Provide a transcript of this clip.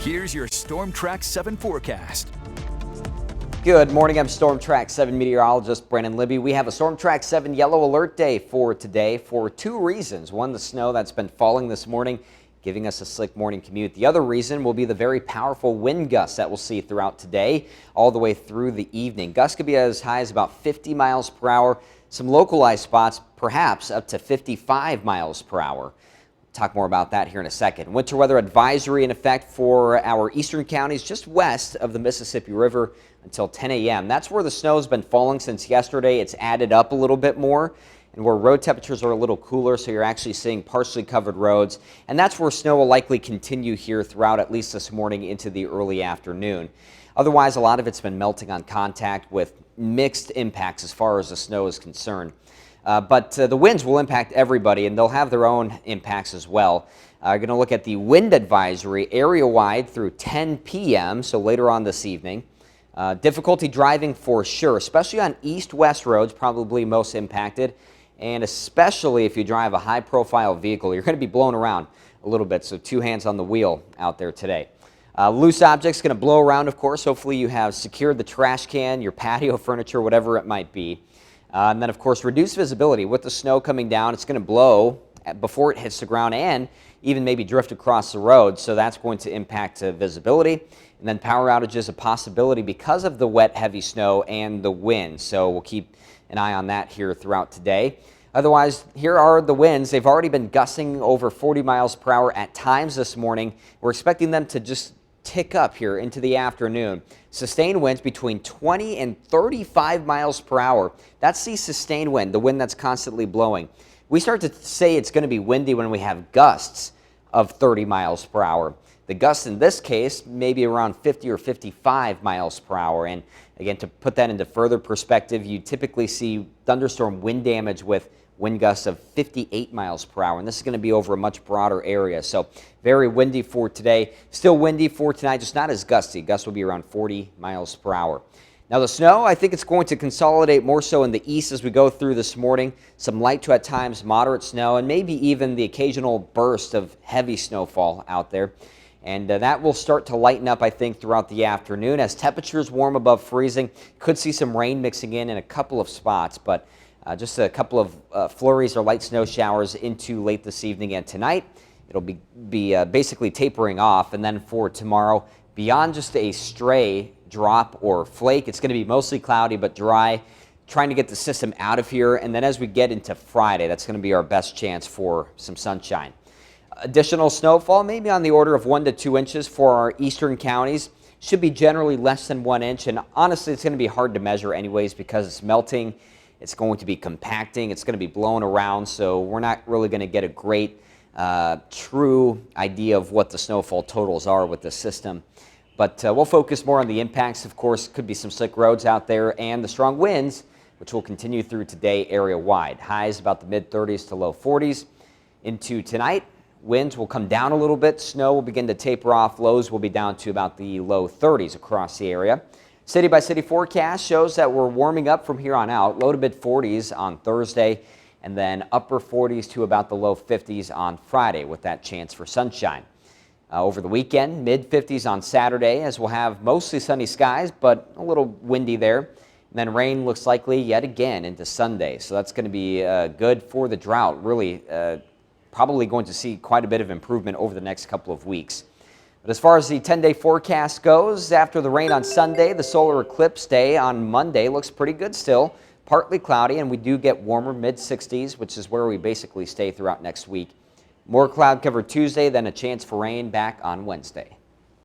Here's your Storm Track 7 forecast. Good morning, I'm Storm Track 7 meteorologist Brandon Libby. We have a Storm Track 7 yellow alert day for today for two reasons. One, the snow that's been falling this morning, giving us a slick morning commute. The other reason will be the very powerful wind gusts that we'll see throughout today, all the way through the evening. Gusts could be as high as about 50 miles per hour. Some localized spots, perhaps up to 55 miles per hour. Talk more about that here in a second. Winter weather advisory in effect for our eastern counties just west of the Mississippi River until 10 a.m. That's where the snow has been falling since yesterday. It's added up a little bit more, and where road temperatures are a little cooler, so you're actually seeing partially covered roads. And that's where snow will likely continue here throughout at least this morning into the early afternoon. Otherwise, a lot of it's been melting on contact with mixed impacts as far as the snow is concerned. But the winds will impact everybody, and they'll have their own impacts as well. We're going to look at the wind advisory area-wide through 10 p.m., so later on this evening. Difficulty driving for sure, especially on east-west roads, probably most impacted. And especially if you drive a high-profile vehicle, you're going to be blown around a little bit, so two hands on the wheel out there today. Loose objects going to blow around, of course. Hopefully you have secured the trash can, your patio furniture, whatever it might be. And then, of course, reduced visibility. With the snow coming down, it's going to blow before it hits the ground and even maybe drift across the road. So that's going to impact visibility. And then power outages a possibility because of the wet, heavy snow and the wind. So we'll keep an eye on that here throughout today. Otherwise, here are the winds. They've already been gusting over 40 miles per hour at times this morning. We're expecting them to just tick up here into the afternoon. Sustained winds between 20 and 35 miles per hour. That's the sustained wind, the wind that's constantly blowing. We start to say it's going to be windy when we have gusts of 30 miles per hour. The gusts in this case may be around 50 or 55 miles per hour. And again, to put that into further perspective, you typically see thunderstorm wind damage with wind gusts of 58 miles per hour, and this is going to be over a much broader area. So very windy for today. Still windy for tonight, just not as gusty. Gusts will be around 40 miles per hour. Now the snow, I think it's going to consolidate more so in the east as we go through this morning. Some light to at times moderate snow, and maybe even the occasional burst of heavy snowfall out there. And that will start to lighten up, I think, throughout the afternoon as temperatures warm above freezing. Could see some rain mixing in a couple of spots, but just a couple of flurries or light snow showers into late this evening and tonight. It'll be basically tapering off. And then for tomorrow, beyond just a stray drop or flake, it's going to be mostly cloudy but dry, trying to get the system out of here. And then as we get into Friday, that's going to be our best chance for some sunshine. Additional snowfall, maybe on the order of 1 to 2 inches for our eastern counties. Should be generally less than 1 inch. And honestly, it's going to be hard to measure anyways because it's melting. It's going to be compacting. It's going to be blown around, so we're not really going to get a great, true idea of what the snowfall totals are with the system. But we'll focus more on the impacts. Of course, could be some slick roads out there and the strong winds, which will continue through today area-wide. Highs about the mid-30s to low 40s. Into tonight, winds will come down a little bit. Snow will begin to taper off. Lows will be down to about the low 30s across the area. City-by-city forecast shows that we're warming up from here on out. Low to mid-40s on Thursday, and then upper 40s to about the low 50s on Friday with that chance for sunshine. Over the weekend, mid-50s on Saturday, as we'll have mostly sunny skies, but a little windy there. And then rain looks likely yet again into Sunday, so that's going to be good for the drought. Really, probably going to see quite a bit of improvement over the next couple of weeks. But as far as the 10-day forecast goes, after the rain on Sunday, the solar eclipse day on Monday looks pretty good still. Partly cloudy, and we do get warmer mid-60s, which is where we basically stay throughout next week. More cloud cover Tuesday, then a chance for rain back on Wednesday.